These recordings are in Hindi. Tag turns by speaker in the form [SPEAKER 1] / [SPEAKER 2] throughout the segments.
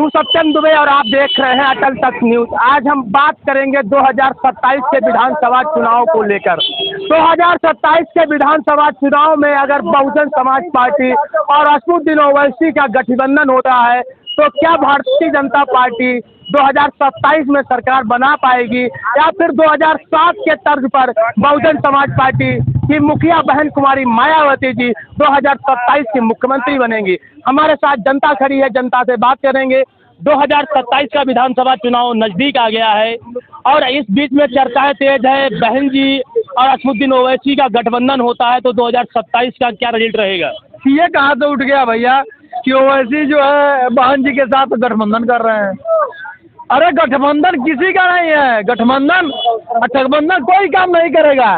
[SPEAKER 1] हूं सत्यम दुबे और आप देख रहे हैं अटल तक न्यूज। आज हम बात करेंगे 2027 के विधानसभा चुनाव को लेकर। 2027 के विधानसभा चुनाव में अगर बहुजन समाज पार्टी और असदुद्दीन ओवैसी का गठबंधन होता है तो क्या भारतीय जनता पार्टी 2027 में सरकार बना पाएगी या फिर 2007 के तर्ज पर बहुजन समाज पार्टी की मुखिया बहन कुमारी मायावती जी 2027 की मुख्यमंत्री बनेंगी। हमारे साथ जनता खड़ी है, जनता से बात करेंगे। 2027 का विधानसभा चुनाव नजदीक आ गया है और इस बीच में चर्चाएं तेज है। बहन जी और असदुद्दीन ओवैसी का गठबंधन होता है तो 2027 का क्या रिजल्ट रहेगा?
[SPEAKER 2] ये कहाँ से उठ गया भैया कि ओवैसी जो है बहन जी के साथ गठबंधन कर रहे हैं। अरे गठबंधन किसी का नहीं है, गठबंधन कोई काम नहीं करेगा।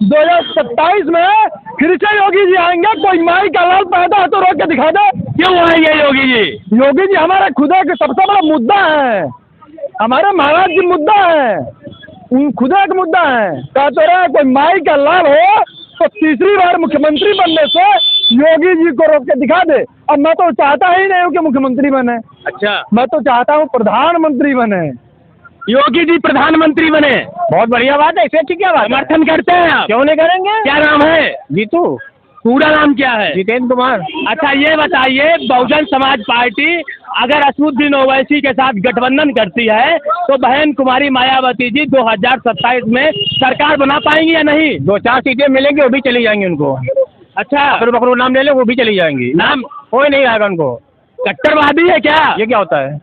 [SPEAKER 2] 2027 में फिर से योगी जी आएंगे, कोई माई का लाल पैदा है तो रोक के दिखा दे।
[SPEAKER 1] क्यों आएंगे योगी जी?
[SPEAKER 2] योगी जी हमारे खुदा के सबसे बड़ा मुद्दा है, हमारे महाराज जी मुद्दा है, खुदा का मुद्दा है। कहते रहे कोई माई का लाल हो तो तीसरी बार मुख्यमंत्री बनने से योगी जी को रोक के दिखा दे। अब मैं तो चाहता ही नहीं हूँ कि मुख्यमंत्री बने।
[SPEAKER 1] अच्छा,
[SPEAKER 2] मैं तो चाहता हूँ प्रधानमंत्री बने।
[SPEAKER 1] योगी जी प्रधानमंत्री बने,
[SPEAKER 2] बहुत बढ़िया बात है, इससे क्या बात?
[SPEAKER 1] समर्थन करते हैं आप?
[SPEAKER 2] क्यों नहीं करेंगे?
[SPEAKER 1] क्या नाम है?
[SPEAKER 2] जीतू।
[SPEAKER 1] पूरा नाम क्या है?
[SPEAKER 2] जितेंद्र कुमार।
[SPEAKER 1] अच्छा, ये बताइए बहुजन समाज पार्टी अगर असदुद्दीन ओवैसी के साथ गठबंधन करती है तो बहन कुमारी मायावती जी 2027 में सरकार बना पाएंगी या नहीं?
[SPEAKER 2] 2-4 सीटें मिलेंगी वो भी चली जाएंगी उनको।
[SPEAKER 1] अच्छा,
[SPEAKER 2] अगर बकरू नाम ले ले वो भी चली जाएंगी।
[SPEAKER 1] नाम
[SPEAKER 2] कोई नहीं आएगा उनको।
[SPEAKER 1] कट्टरवादी है क्या?
[SPEAKER 2] ये क्या होता है?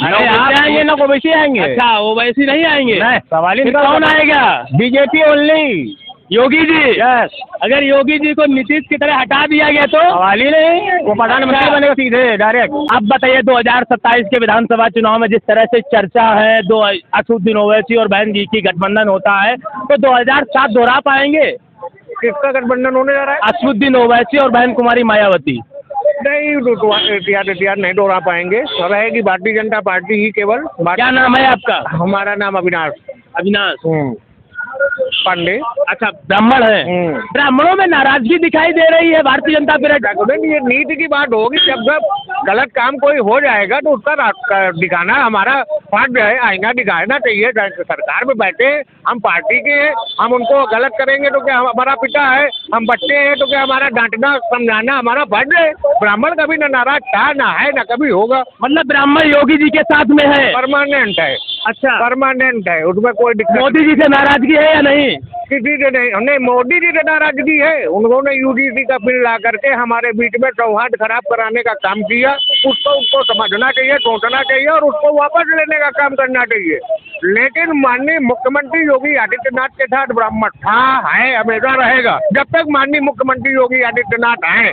[SPEAKER 1] अरे आप
[SPEAKER 2] आएंगे ना ओवैसी आएंगे।
[SPEAKER 1] अच्छा, ओवैसी नहीं आएंगे?
[SPEAKER 2] नहीं, सवाल ही
[SPEAKER 1] फिर
[SPEAKER 2] नहीं।
[SPEAKER 1] कौन आएगा?
[SPEAKER 2] बीजेपी ओनली।
[SPEAKER 1] योगी जी?
[SPEAKER 2] यस।
[SPEAKER 1] अगर योगी जी को नीतीश की तरह हटा दिया गया तो?
[SPEAKER 2] सवाल ही नहीं, वो प्रधानमंत्री
[SPEAKER 1] अच्छा।
[SPEAKER 2] बनेगा सीधे डायरेक्ट।
[SPEAKER 1] अब बताइए 2027 के विधानसभा चुनाव में जिस तरह से चर्चा है दो असदुद्दीन ओवैसी और बहन जी की गठबंधन होता है तो 2007 दोहरा पाएंगे?
[SPEAKER 2] किसका गठबंधन होने जा रहा है?
[SPEAKER 1] असदुद्दीन ओवैसी और बहन कुमारी मायावती।
[SPEAKER 2] नहीं, एहतियात नहीं दोहरा पाएंगे। रहेगी भारतीय जनता पार्टी ही केवल।
[SPEAKER 1] क्या नाम है आपका?
[SPEAKER 2] हमारा नाम अविनाश
[SPEAKER 1] अविनाश
[SPEAKER 2] पांडे।
[SPEAKER 1] अच्छा, ब्राह्मण है। ब्राह्मणों में नाराजगी दिखाई दे रही है भारतीय जनता पार्टी।
[SPEAKER 2] ये नीति की बात होगी, जब गलत काम कोई हो जाएगा तो उसका दिखाना हमारा फर्ज है, आईना दिखाना चाहिए। सरकार में बैठे हम पार्टी के हैं, हम उनको गलत करेंगे तो क्या हमारा पिता है? हम बच्चे हैं तो क्या हमारा डांटना समझाना हमारा फर्ज है? ब्राह्मण कभी न नाराज था, ना है, ना कभी होगा।
[SPEAKER 1] मतलब ब्राह्मण योगी जी के साथ में है?
[SPEAKER 2] परमानेंट है।
[SPEAKER 1] अच्छा,
[SPEAKER 2] परमानेंट है, उसमें कोई दिक्कत।
[SPEAKER 1] मोदी जी से नाराजगी है या नहीं?
[SPEAKER 2] किसी से नहीं, हमने मोदी जी से नाराजगी है। उन्होंने यूजीसी का बिल ला करके हमारे बीच में सौहार्द खराब कराने का काम किया। उसको समझना चाहिए, सोचना चाहिए और उसको वापस लेने का काम करना चाहिए। लेकिन माननीय मुख्यमंत्री योगी आदित्यनाथ के साथ ब्राह्मण था, है, हमेशा रहेगा जब तक माननीय मुख्यमंत्री योगी आदित्यनाथ हैं।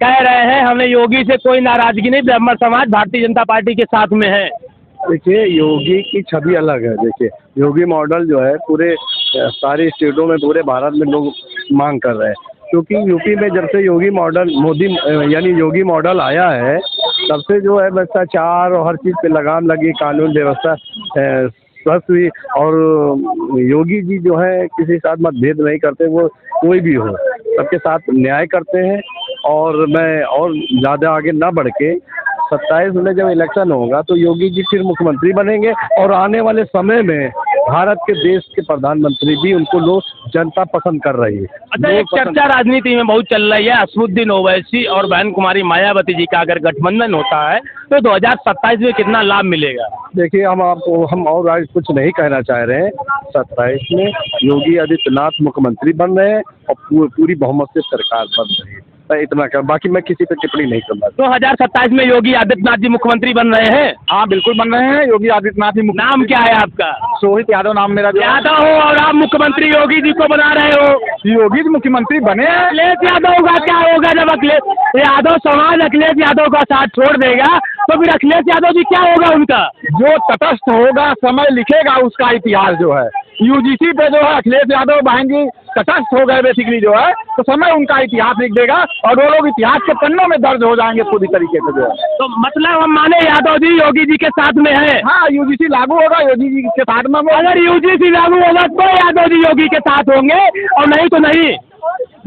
[SPEAKER 1] कह रहे हैं हमने योगी से कोई नाराजगी नहीं, ब्राह्मण समाज भारतीय जनता पार्टी के साथ में है।
[SPEAKER 3] देखिए, योगी की छवि अलग है। देखिए, योगी मॉडल जो है पूरे सारी स्टेटों में, पूरे भारत में लोग मांग कर रहे हैं, क्योंकि यूपी में जब से योगी मॉडल योगी मॉडल आया है तब से जो है भ्रष्टाचार और हर चीज़ पे लगाम लगी, कानून व्यवस्था स्वस्थ हुई। और योगी जी जो है किसी के साथ मतभेद नहीं करते, वो कोई भी हो सबके साथ न्याय करते हैं। और मैं और ज़्यादा आगे ना बढ़ के 27 में जब इलेक्शन होगा तो योगी जी फिर मुख्यमंत्री बनेंगे और आने वाले समय में भारत के देश के प्रधानमंत्री भी उनको लोग जनता पसंद कर रही है।
[SPEAKER 1] अच्छा, एक चर्चा राजनीति में बहुत चल रही है, असदुद्दीन ओवैसी और बहन कुमारी मायावती जी का अगर गठबंधन होता है तो 2027 में कितना लाभ मिलेगा?
[SPEAKER 3] देखिए, हम और आज कुछ नहीं कहना चाह रहे हैं। 27 में योगी आदित्यनाथ मुख्यमंत्री बन रहे हैं और पूरी बहुमत से सरकार बन रही है। इतना कर, बाकी मैं किसी पे टिप्पणी नहीं करूँगा।
[SPEAKER 1] 2027 में योगी आदित्यनाथ जी मुख्यमंत्री बन रहे हैं?
[SPEAKER 2] हाँ, बिल्कुल बन रहे हैं योगी आदित्यनाथ जी।
[SPEAKER 1] नाम क्या है आपका?
[SPEAKER 2] सोहित यादव नाम मेरा।
[SPEAKER 1] यादव हो और आप मुख्यमंत्री योगी जी को बना रहे हो?
[SPEAKER 2] योगी जी मुख्यमंत्री बने हैं।
[SPEAKER 1] अखिलेश यादव का क्या होगा जब अखिलेश यादव समाज अखिलेश यादव का साथ छोड़ देगा तो फिर अखिलेश यादव जी क्या होगा उनका?
[SPEAKER 2] जो तटस्थ होगा समय लिखेगा उसका इतिहास जो है। यूजीसी पे जो है अखिलेश यादव बहन जी तटस्थ हो गए बेसिकली जो है, तो समय उनका इतिहास लिख देगा और वो लोग इतिहास के पन्नों में दर्ज हो जाएंगे पूरी तरीके से जो है।
[SPEAKER 1] तो मतलब हम माने यादव जी योगी जी के साथ में है?
[SPEAKER 2] हाँ, यूजीसी लागू होगा, योगी जी के साथ में।
[SPEAKER 1] अगर यूजीसी लागू होगा तो यादव जी योगी के साथ होंगे और नहीं तो नहीं।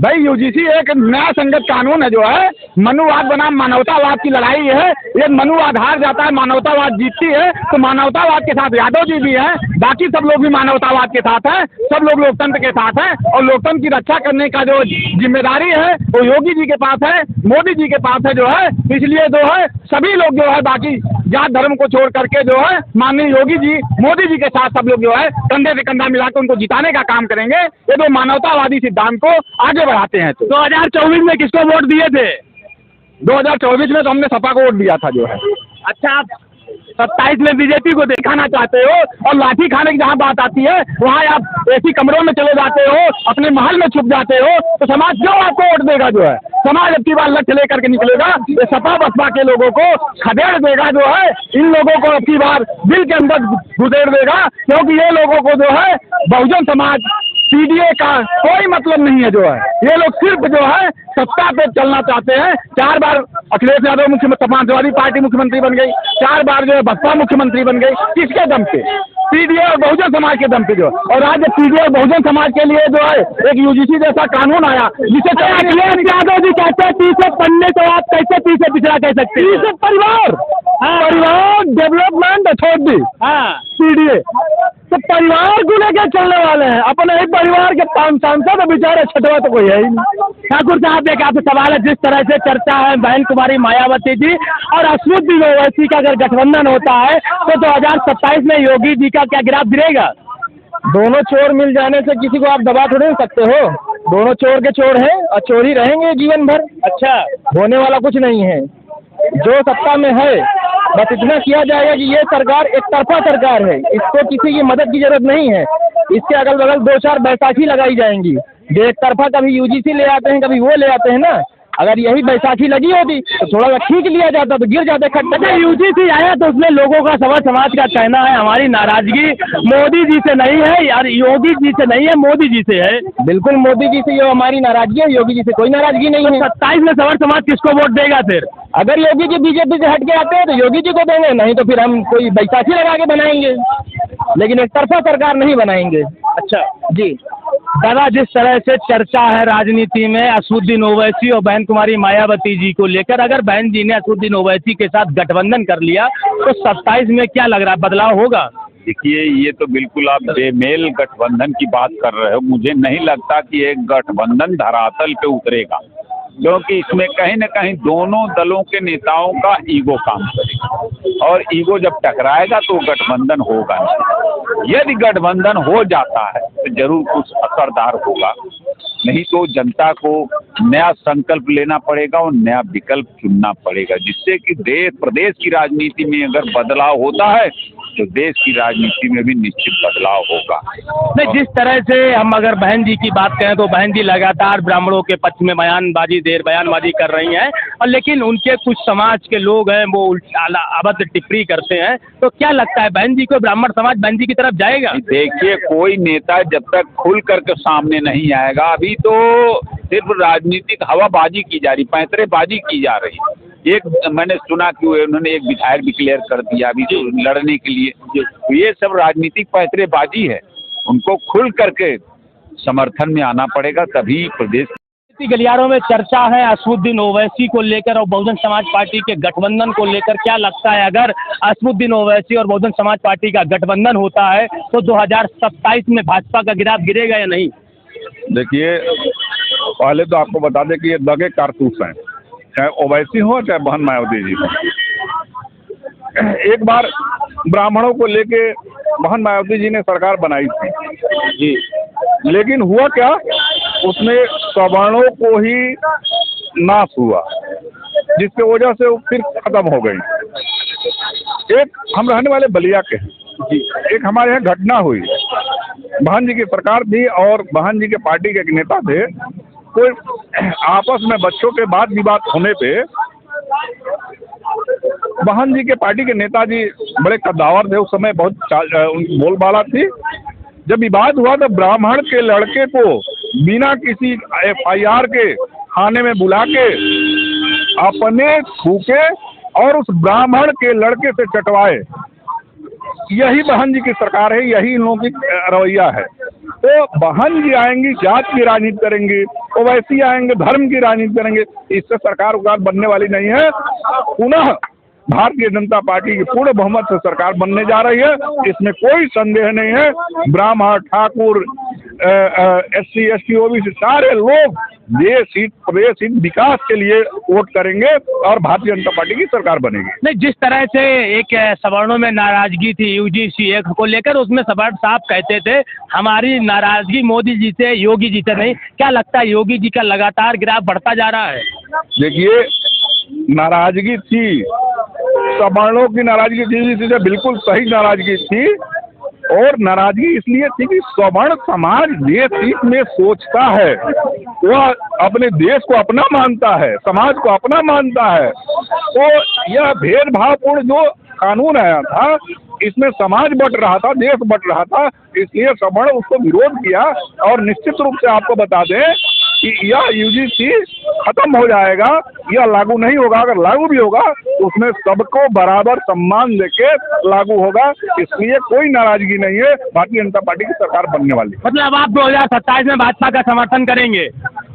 [SPEAKER 4] भाई यूजीसी एक नया संगत कानून है जो है, मनुवाद बनाम मानवतावाद की लड़ाई है। ये मनुवाद हार जाता है, मानवतावाद जीतती है। तो मानवतावाद के साथ यादव जी भी हैं, बाकी सब लोग भी मानवतावाद के साथ हैं, सब लोग लोकतंत्र के साथ हैं। और लोकतंत्र की रक्षा करने का जो जिम्मेदारी है वो योगी जी के पास है, मोदी जी के पास है जो है। इसलिए जो है सभी लोग जो है बाकी जात धर्म को छोड़ करके जो है माननीय योगी जी, मोदी जी के साथ सब लोग जो है कंधे से कंधा मिलाकर उनको जिताने का काम करेंगे। ये तो मानवतावादी सिद्धांत को आगे बढ़ाते हैं। तो
[SPEAKER 1] 2024 में किसको वोट दिए थे?
[SPEAKER 4] 2024 में तो हमने सपा को वोट दिया था जो है।
[SPEAKER 1] अच्छा, आप 27 में बीजेपी को दिखाना चाहते हो और लाठी खाने की जहाँ बात आती है वहाँ आप ऐसी कमरों में चले जाते हो, अपने महल में छुप जाते हो। तो समाज क्यों आपको वोट देगा जो है? समाज अब की बार लक्ष्य लेकर के निकलेगा, ये सपा बसपा के लोगों को खदेड़ देगा जो है। इन लोगों को अब की बार दिल के अंदर गुदेड़ देगा, क्योंकि ये लोगों को जो है बहुजन समाज पीडीए का कोई मतलब नहीं है जो है। ये लोग सिर्फ जो है सत्ता पे चलना चाहते हैं। 4 बार अखिलेश यादव मुख्यमंत्री, समाजवादी पार्टी मुख्यमंत्री बन गई, 4 बार जो है बसपा मुख्यमंत्री बन गई। किसके दम पे? पीडीए और बहुजन समाज के दम पे जो। और आज पीडीए और बहुजन समाज के लिए जो है एक यूजीसी जैसा कानून आया, जिसे अखिलेश यादव जी कहते हैं 30 पढ़ने तो आप कैसे 30 पिछड़ा कह सकते हैं?
[SPEAKER 4] 30 परिवार डेवलपमेंट अथॉरिटी पीडीए, तो परिवार को लेकर चलने वाले हैं। अपने ही परिवार के 5 सांसद बेचारे, छठवा तो कोई है ही नहीं।
[SPEAKER 1] ठाकुर साहब एक आपसे सवाल है, जिस तरह से चर्चा है बहन कुमारी मायावती जी और असदुद्दीन ओवैसी का अगर गठबंधन होता है तो 2027 में योगी जी का क्या गिराफ गिरेगा?
[SPEAKER 4] दोनों चोर मिल जाने से किसी को आप दबा थोड़े नहीं सकते हो। दोनों चोर के चोर हैं और चोर ही रहेंगे जीवन भर।
[SPEAKER 1] अच्छा,
[SPEAKER 4] होने वाला कुछ नहीं है। जो सत्ता में है बस इतना किया जाएगा कि ये सरकार एक तरफा सरकार है, इसको किसी की मदद की जरूरत नहीं है। इसके अगल बगल 2-4 बैसाखी लगाई जाएंगी। एक तरफा कभी यूजीसी ले आते हैं, कभी वो ले आते हैं ना। अगर यही बैसाखी लगी होती तो थोड़ा सा खींच लिया जाता तो गिर जाते खट्टे।
[SPEAKER 1] अच्छा, यूजीसी आया तो उसमें लोगों का समाज का कहना है हमारी नाराजगी मोदी जी से नहीं है यार, योगी जी से नहीं है, मोदी जी से है।
[SPEAKER 4] बिल्कुल मोदी जी से ये हमारी नाराजगी है, योगी जी से कोई नाराजगी नहीं है।
[SPEAKER 1] 27 में समाज किसको वोट देगा फिर?
[SPEAKER 4] अगर योगी जी बीजेपी से हट के आते हैं तो योगी जी को देंगे, नहीं तो फिर हम कोई बैसाखी लगा के बनाएंगे, लेकिन एक तरफा सरकार नहीं बनाएंगे।
[SPEAKER 1] अच्छा
[SPEAKER 4] जी
[SPEAKER 1] दादा, जिस तरह से चर्चा है राजनीति में असदुद्दीन ओवैसी और बहन कुमारी मायावती जी को लेकर, अगर बहन जी ने असदुद्दीन ओवैसी के साथ गठबंधन कर लिया तो 27 में क्या लग रहा है, बदलाव होगा?
[SPEAKER 5] देखिए, ये तो बिल्कुल आप बेमेल गठबंधन की बात कर रहे हो। मुझे नहीं लगता कि एक गठबंधन धरातल पे उतरेगा, क्योंकि इसमें कहीं न कहीं दोनों दलों के नेताओं का ईगो काम करेगा, और ईगो जब टकराएगा तो गठबंधन होगा नहीं। यदि गठबंधन हो जाता है तो जरूर कुछ असरदार होगा, नहीं तो जनता को नया संकल्प लेना पड़ेगा और नया विकल्प चुनना पड़ेगा, जिससे कि देश प्रदेश की राजनीति में अगर बदलाव होता है तो देश की राजनीति में भी निश्चित बदलाव होगा।
[SPEAKER 1] नहीं, जिस तरह से हम अगर बहन जी की बात करें तो बहन जी लगातार ब्राह्मणों के पक्ष में बयानबाजी कर रही हैं, और लेकिन उनके कुछ समाज के लोग हैं वो अभद्र टिप्पणी करते हैं। तो क्या लगता है बहन जी को ब्राह्मण समाज बहन जी की तरफ जाएगा?
[SPEAKER 5] देखिए, कोई नेता जब तक खुल करके सामने नहीं आएगा, अभी तो सिर्फ राजनीतिक हवाबाजी की जा रही, पैंतरेबाजी की जा रही। एक मैंने सुना कि उन्होंने एक विधायक डिक्लेयर कर दिया अभी लड़ने के लिए, तो ये सब राजनीतिक पैंतरेबाजी है। उनको खुल करके समर्थन में आना पड़ेगा, तभी प्रदेश
[SPEAKER 1] गलियारों में चर्चा है असदुद्दीन ओवैसी को लेकर और बहुजन समाज पार्टी के गठबंधन को लेकर। क्या लगता है अगर असदुद्दीन ओवैसी और बहुजन समाज पार्टी का गठबंधन होता है तो 2027 में भाजपा का गिराफ गिरेगा या नहीं?
[SPEAKER 6] देखिए, पहले तो आपको बता दें कि ये दगे कारतूस हैं, चाहे ओवैसी हो चाहे बहन मायावती जी हो। एक बार ब्राह्मणों को लेके बहन मायावती जी ने सरकार बनाई थी जी, लेकिन हुआ क्या, उसमें सवर्णों को ही नाश हुआ, जिसकी वजह से वो फिर खत्म हो गई। एक हम रहने वाले बलिया के हैं जी, एक हमारे यहाँ घटना हुई, बहन जी की सरकार थी और बहन जी के पार्टी के एक नेता थे, कोई आपस में बच्चों के बात विवाद होने पे बहन जी के पार्टी के नेताजी बड़े कद्दावर थे, उस समय बहुत बोलबाला थी। जब विवाद हुआ तो ब्राह्मण के लड़के को बिना किसी FIR के थाने में बुला के अपने थूके और उस ब्राह्मण के लड़के से चटवाए। यही बहन जी की सरकार है, यही इन लोगों की रवैया है। तो बहन जी आएंगी जात की राजनीति करेंगी, ओवैसी आएंगे धर्म की राजनीति करेंगे। इससे सरकार बनने वाली नहीं है। पुनः भारतीय जनता पार्टी की पूर्ण बहुमत से सरकार बनने जा रही है, इसमें कोई संदेह नहीं है। ब्राह्मण, ठाकुर, SC, ST, OBC सारे लोग देश हित, प्रदेश हित, विकास के लिए वोट करेंगे और भारतीय जनता पार्टी की सरकार बनेगी।
[SPEAKER 1] नहीं, जिस तरह से एक सवर्णों में नाराजगी थी UGC एक को लेकर, उसमें सवर्ण साहब कहते थे हमारी नाराजगी मोदी जी से, योगी जी से नहीं। क्या लगता है योगी जी का लगातार ग्राफ बढ़ता जा रहा है?
[SPEAKER 6] देखिए, नाराजगी थी, सवर्णों की नाराजगी थी, बिल्कुल सही नाराजगी थी। और नाराजगी इसलिए थी कि सवर्ण समाज देश हित में सोचता है, वह अपने देश को अपना मानता है, समाज को अपना मानता है। तो यह भेदभावपूर्ण जो कानून आया था, इसमें समाज बट रहा था, देश बट रहा था, इसलिए सवर्ण उसको विरोध किया। और निश्चित रूप से आपको बता दें कि यह UGC खत्म हो जाएगा, यह लागू नहीं होगा। अगर लागू भी होगा तो उसमें सबको बराबर सम्मान देके लागू होगा, इसलिए कोई नाराजगी नहीं है। भारतीय जनता पार्टी की सरकार बनने वाली।
[SPEAKER 1] मतलब आप 2027 में भाजपा का समर्थन करेंगे?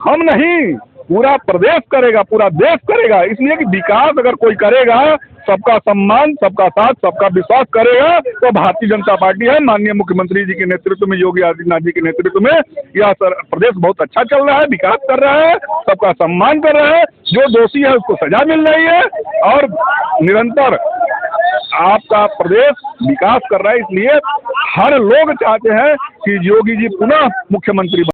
[SPEAKER 6] हम नहीं, पूरा प्रदेश करेगा, पूरा देश करेगा। इसलिए कि विकास अगर कोई करेगा, सबका सम्मान, सबका साथ, सबका विश्वास करेगा, तो भारतीय जनता पार्टी है। माननीय मुख्यमंत्री जी के नेतृत्व में, योगी आदित्यनाथ जी के नेतृत्व में यह प्रदेश बहुत अच्छा चल रहा है, विकास कर रहा है, सबका सम्मान कर रहा है। जो दोषी है उसको सजा मिल रही है और निरंतर आपका प्रदेश विकास कर रहा है। इसलिए हर लोग चाहते हैं कि योगी जी पुनः मुख्यमंत्री